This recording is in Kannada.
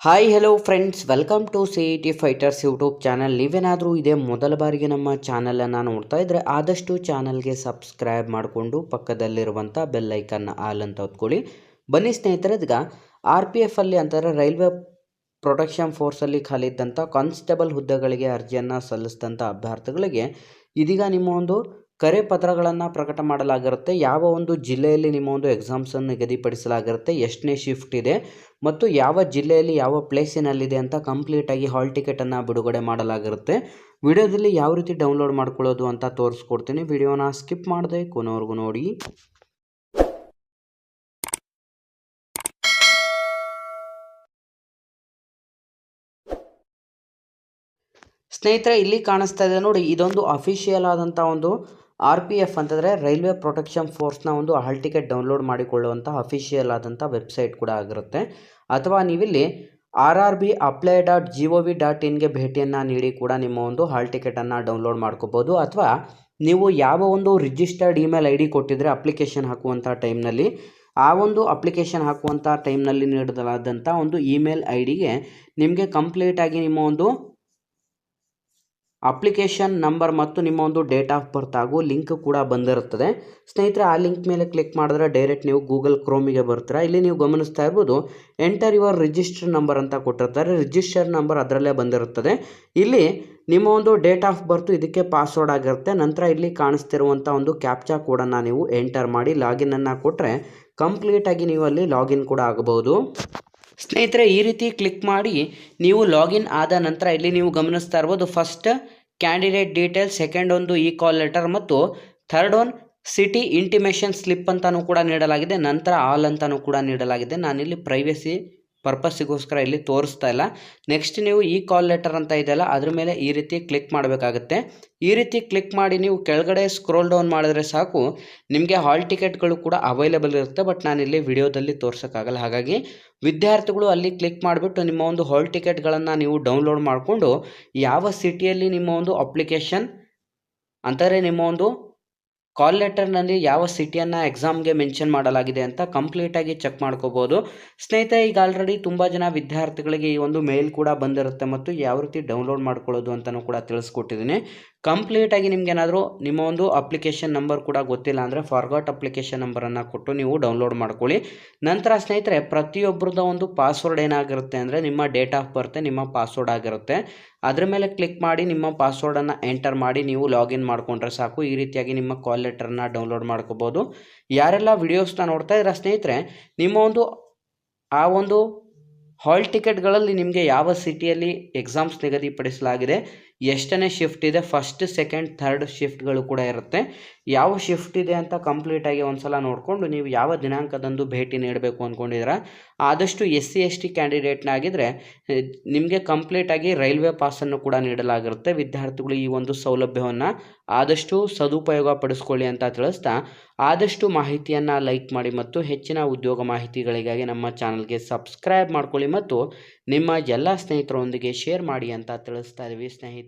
Hi hello friends, welcome to CET fighters YouTube channel. ನೀವೇನಾದರೂ ಇದೇ ಮೊದಲ ಬಾರಿಗೆ ನಮ್ಮ ಚಾನಲನ್ನು ನೋಡ್ತಾ ಇದ್ದರೆ ಆದಷ್ಟು ಚಾನಲ್ಗೆ ಸಬ್ಸ್ಕ್ರೈಬ್ ಮಾಡಿಕೊಂಡು ಪಕ್ಕದಲ್ಲಿರುವಂಥ ಬೆಲ್ ಐಕನ್ನ ಆಲ್ ಅಂತ ಹೊತ್ಕೊಳ್ಳಿ. ಬನ್ನಿ ಸ್ನೇಹಿತರೆ, ಈಗ RPF ಅಲ್ಲಿ ಅಂತಾರೆ ರೈಲ್ವೆ ಪ್ರೊಟೆಕ್ಷನ್ ಫೋರ್ಸಲ್ಲಿ ಖಾಲಿ ಇದ್ದಂಥ ಕಾನ್ಸ್ಟೇಬಲ್ ಹುದ್ದೆಗಳಿಗೆ ಅರ್ಜಿಯನ್ನು ಸಲ್ಲಿಸಿದಂಥ ಅಭ್ಯರ್ಥಿಗಳಿಗೆ ಇದೀಗ ನಿಮ್ಮ ಒಂದು ಕರೆ ಪತ್ರಗಳನ್ನು ಪ್ರಕಟ ಮಾಡಲಾಗಿರುತ್ತೆ. ಯಾವ ಒಂದು ಜಿಲ್ಲೆಯಲ್ಲಿ ನಿಮ್ಮ ಒಂದು ಎಕ್ಸಾಮ್ಸನ್ನು ನಿಗದಿಪಡಿಸಲಾಗಿರುತ್ತೆ, ಎಷ್ಟನೇ ಶಿಫ್ಟ್ ಇದೆ ಮತ್ತು ಯಾವ ಜಿಲ್ಲೆಯಲ್ಲಿ ಯಾವ ಪ್ಲೇಸಿನಲ್ಲಿದೆ ಅಂತ ಕಂಪ್ಲೀಟಾಗಿ ಹಾಲ್ ಟಿಕೆಟನ್ನು ಬಿಡುಗಡೆ ಮಾಡಲಾಗಿರುತ್ತೆ. ವಿಡಿಯೋದಲ್ಲಿ ಯಾವ ರೀತಿ ಡೌನ್ಲೋಡ್ ಮಾಡ್ಕೊಳ್ಳೋದು ಅಂತ ತೋರಿಸ್ಕೊಡ್ತೀನಿ. ವಿಡಿಯೋನ ಸ್ಕಿಪ್ ಮಾಡದೆ ಕೊನೆವರೆಗೂ ನೋಡಿ. ಸ್ನೇಹಿತರೆ, ಇಲ್ಲಿ ಕಾಣಿಸ್ತಾ ಇದೆ ನೋಡಿ, ಇದೊಂದು ಅಫಿಷಿಯಲ್ ಆದಂಥ ಒಂದು RPF ಅಂತಂದರೆ ರೈಲ್ವೆ ಪ್ರೊಟೆಕ್ಷನ್ ಫೋರ್ಸ್ನ ಒಂದು ಹಾಲ್ ಟಿಕೆಟ್ ಡೌನ್ಲೋಡ್ ಮಾಡಿಕೊಳ್ಳುವಂಥ ಅಫಿಷಿಯಲ್ ಆದಂಥ ವೆಬ್ಸೈಟ್ ಕೂಡ ಆಗಿರುತ್ತೆ. ಅಥವಾ ನೀವಿಲ್ಲಿ RRBApply.gov.inಗೆ ಭೇಟಿಯನ್ನು ನೀಡಿ ಕೂಡ ನಿಮ್ಮ ಒಂದು ಹಾಲ್ ಟಿಕೆಟನ್ನು ಡೌನ್ಲೋಡ್ ಮಾಡ್ಕೋಬೋದು. ಅಥವಾ ನೀವು ಯಾವ ಒಂದು ರಿಜಿಸ್ಟರ್ಡ್ ಇಮೇಲ್ ID ಕೊಟ್ಟಿದ್ರೆ ಅಪ್ಲಿಕೇಶನ್ ಹಾಕುವಂಥ ಟೈಮ್ನಲ್ಲಿ, ಆ ಒಂದು ಅಪ್ಲಿಕೇಶನ್ ಹಾಕುವಂಥ ಟೈಮ್ನಲ್ಲಿ ನೀಡಲಾದಂಥ ಒಂದು ಇಮೇಲ್ IDಗೆ ನಿಮಗೆ ಕಂಪ್ಲೀಟಾಗಿ ನಿಮ್ಮ ಒಂದು ಅಪ್ಲಿಕೇಶನ್ ನಂಬರ್ ಮತ್ತು ನಿಮ್ಮ ಒಂದು ಡೇಟ್ ಆಫ್ ಬರ್ತ್ ಹಾಗೂ ಲಿಂಕ್ ಕೂಡ ಬಂದಿರುತ್ತದೆ. ಸ್ನೇಹಿತರೆ, ಆ ಲಿಂಕ್ ಮೇಲೆ ಕ್ಲಿಕ್ ಮಾಡಿದ್ರೆ ಡೈರೆಕ್ಟ್ ನೀವು ಗೂಗಲ್ ಕ್ರೋಮಿಗೆ ಬರ್ತೀರಾ. ಇಲ್ಲಿ ನೀವು ಗಮನಿಸ್ತಾ ಇರ್ಬೋದು, ಎಂಟರ್ ಯುವರ್ ರಿಜಿಸ್ಟರ್ ನಂಬರ್ ಅಂತ ಕೊಟ್ಟಿರ್ತಾರೆ. ರಿಜಿಸ್ಟರ್ ನಂಬರ್ ಅದರಲ್ಲೇ ಬಂದಿರುತ್ತದೆ. ಇಲ್ಲಿ ನಿಮ್ಮ ಒಂದು ಡೇಟ್ ಆಫ್ ಬರ್ತು ಇದಕ್ಕೆ ಪಾಸ್ವರ್ಡ್ ಆಗಿರುತ್ತೆ. ನಂತರ ಇಲ್ಲಿ ಕಾಣಿಸ್ತಿರುವಂಥ ಒಂದು ಕ್ಯಾಪ್ಚಾ ಕೋಡನ್ನು ನೀವು ಎಂಟರ್ ಮಾಡಿ ಲಾಗಿನನ್ನು ಕೊಟ್ಟರೆ ಕಂಪ್ಲೀಟಾಗಿ ನೀವು ಅಲ್ಲಿ ಲಾಗಿನ್ ಕೂಡ ಆಗಬಹುದು. ಸ್ನೇಹಿತರೆ, ಈ ರೀತಿ ಕ್ಲಿಕ್ ಮಾಡಿ ನೀವು ಲಾಗಿನ್ ಆದ ನಂತರ ಇಲ್ಲಿ ನೀವು ಗಮನಿಸ್ತಾ ಇರ್ಬೋದು, ಫಸ್ಟ್ ಕ್ಯಾಂಡಿಡೇಟ್ ಡೀಟೇಲ್ಸ್, ಸೆಕೆಂಡ್ ಒಂದು ಕಾಲ್ ಲೆಟರ್ ಮತ್ತು third one city intimation slip ಅಂತಲೂ ಕೂಡ ನೀಡಲಾಗಿದೆ. ನಂತರ ಆಲ್ ಅಂತಲೂ ಕೂಡ ನೀಡಲಾಗಿದೆ. ನಾನಿಲ್ಲಿ ಪ್ರೈವೇಸಿ ಪರ್ಪಸ್ಸಿಗೋಸ್ಕರ ಇಲ್ಲಿ ತೋರಿಸ್ತಾ ಇಲ್ಲ. ನೆಕ್ಸ್ಟ್ ನೀವು ಕಾಲ್ ಲೆಟರ್ ಅಂತ ಇದೆಯಲ್ಲ ಅದ್ರ ಮೇಲೆ ಈ ರೀತಿ ಕ್ಲಿಕ್ ಮಾಡಬೇಕಾಗುತ್ತೆ. ಈ ರೀತಿ ಕ್ಲಿಕ್ ಮಾಡಿ ನೀವು ಕೆಳಗಡೆ ಸ್ಕ್ರೋಲ್ ಡೌನ್ ಮಾಡಿದ್ರೆ ಸಾಕು, ನಿಮಗೆ ಹಾಲ್ ಟಿಕೆಟ್ಗಳು ಕೂಡ ಅವೈಲೇಬಲ್ ಇರುತ್ತೆ. ಬಟ್ ನಾನಿಲ್ಲಿ ವಿಡಿಯೋದಲ್ಲಿ ತೋರ್ಸೋಕ್ಕಾಗಲ್ಲ. ಹಾಗಾಗಿ ವಿದ್ಯಾರ್ಥಿಗಳು ಅಲ್ಲಿ ಕ್ಲಿಕ್ ಮಾಡಿಬಿಟ್ಟು ನಿಮ್ಮ ಒಂದು ಹಾಲ್ ಟಿಕೆಟ್ಗಳನ್ನು ನೀವು ಡೌನ್ಲೋಡ್ ಮಾಡಿಕೊಂಡು ಯಾವ ಸಿಟಿಯಲ್ಲಿ ನಿಮ್ಮ ಒಂದು ಅಪ್ಲಿಕೇಶನ್ ಅಂತಾರೆ, ನಿಮ್ಮ ಒಂದು ಕಾಲ್ ಲೆಟರ್ನಲ್ಲಿ ಯಾವ ಸಿಟಿಯನ್ನು ಎಕ್ಸಾಮ್ಗೆ ಮೆನ್ಷನ್ ಮಾಡಲಾಗಿದೆ ಅಂತ ಕಂಪ್ಲೀಟಾಗಿ ಚೆಕ್ ಮಾಡ್ಕೋಬೋದು. ಸ್ನೇಹಿತರೆ, ಈಗ ಆಲ್ರೆಡಿ ತುಂಬ ಜನ ವಿದ್ಯಾರ್ಥಿಗಳಿಗೆ ಈ ಒಂದು ಮೇಲ್ ಕೂಡ ಬಂದಿರುತ್ತೆ ಮತ್ತು ಯಾವ ರೀತಿ ಡೌನ್ಲೋಡ್ ಮಾಡ್ಕೊಳ್ಳೋದು ಅಂತಲೂ ಕೂಡ ತಿಳಿಸ್ಕೊಟ್ಟಿದ್ದೀನಿ. ಕಂಪ್ಲೀಟಾಗಿ ನಿಮ್ಗೇನಾದರೂ ನಿಮ್ಮ ಒಂದು ಅಪ್ಲಿಕೇಶನ್ ನಂಬರ್ ಕೂಡ ಗೊತ್ತಿಲ್ಲ ಅಂದರೆ ಫಾರ್ಗಾಟ್ ಅಪ್ಲಿಕೇಶನ್ ನಂಬರನ್ನು ಕೊಟ್ಟು ನೀವು ಡೌನ್ಲೋಡ್ ಮಾಡ್ಕೊಳ್ಳಿ. ನಂತರ ಸ್ನೇಹಿತರೆ, ಪ್ರತಿಯೊಬ್ಬರದ ಒಂದು ಪಾಸ್ವರ್ಡ್ ಏನಾಗಿರುತ್ತೆ ಅಂದರೆ ನಿಮ್ಮ ಡೇಟ್ ಆಫ್ ಬರ್ತ್ ನಿಮ್ಮ ಪಾಸ್ವರ್ಡ್ ಆಗಿರುತ್ತೆ. ಅದ್ರ ಮೇಲೆ ಕ್ಲಿಕ್ ಮಾಡಿ ನಿಮ್ಮ ಪಾಸ್ವರ್ಡನ್ನು ಎಂಟರ್ ಮಾಡಿ ನೀವು ಲಾಗಿನ್ ಮಾಡಿಕೊಂಡ್ರೆ ಸಾಕು. ಈ ರೀತಿಯಾಗಿ ನಿಮ್ಮ ಕಾಲ್ ಲೆಟರ್ನ ಡೌನ್ಲೋಡ್ ಮಾಡ್ಕೋಬೋದು. ಯಾರೆಲ್ಲ ವಿಡಿಯೋಸ್ನ ನೋಡ್ತಾ ಇದ್ದೀರಾ ಸ್ನೇಹಿತರೆ, ನಿಮ್ಮ ಒಂದು ಆ ಒಂದು ಹಾಲ್ ಟಿಕೆಟ್ಗಳಲ್ಲಿ ನಿಮಗೆ ಯಾವ ಸಿಟಿಯಲ್ಲಿ ಎಕ್ಸಾಮ್ಸ್ ನಿಗದಿಪಡಿಸಲಾಗಿದೆ, ಎಷ್ಟನೇ ಶಿಫ್ಟ್ ಇದೆ, ಫಸ್ಟ್ ಸೆಕೆಂಡ್ ಥರ್ಡ್ ಶಿಫ್ಟ್ಗಳು ಕೂಡ ಇರುತ್ತೆ. ಯಾವ ಶಿಫ್ಟ್ ಇದೆ ಅಂತ ಕಂಪ್ಲೀಟಾಗಿ ಒಂದು ಸಲ ನೋಡಿಕೊಂಡು ನೀವು ಯಾವ ದಿನಾಂಕದಂದು ಭೇಟಿ ನೀಡಬೇಕು ಅಂದ್ಕೊಂಡಿದ್ದೀರಾ, ಆದಷ್ಟು SC/ST ಕ್ಯಾಂಡಿಡೇಟ್ನಾಗಿದ್ದರೆ ನಿಮಗೆ ಕಂಪ್ಲೀಟಾಗಿ ರೈಲ್ವೆ ಪಾಸನ್ನು ಕೂಡ ನೀಡಲಾಗಿರುತ್ತೆ. ವಿದ್ಯಾರ್ಥಿಗಳು ಈ ಒಂದು ಸೌಲಭ್ಯವನ್ನು ಆದಷ್ಟು ಸದುಪಯೋಗ ಪಡಿಸ್ಕೊಳ್ಳಿ ಅಂತ ತಿಳಿಸ್ತಾ, ಆದಷ್ಟು ಮಾಹಿತಿಯನ್ನು ಲೈಕ್ ಮಾಡಿ ಮತ್ತು ಹೆಚ್ಚಿನ ಉದ್ಯೋಗ ಮಾಹಿತಿಗಳಿಗಾಗಿ ನಮ್ಮ ಚಾನಲ್ಗೆ ಸಬ್ಸ್ಕ್ರೈಬ್ ಮಾಡ್ಕೊಳ್ಳಿ ಮತ್ತು ನಿಮ್ಮ ಎಲ್ಲ ಸ್ನೇಹಿತರೊಂದಿಗೆ ಶೇರ್ ಮಾಡಿ ಅಂತ ತಿಳಿಸ್ತಾ ಇದ್ದೀವಿ ಸ್ನೇಹಿತರೆ.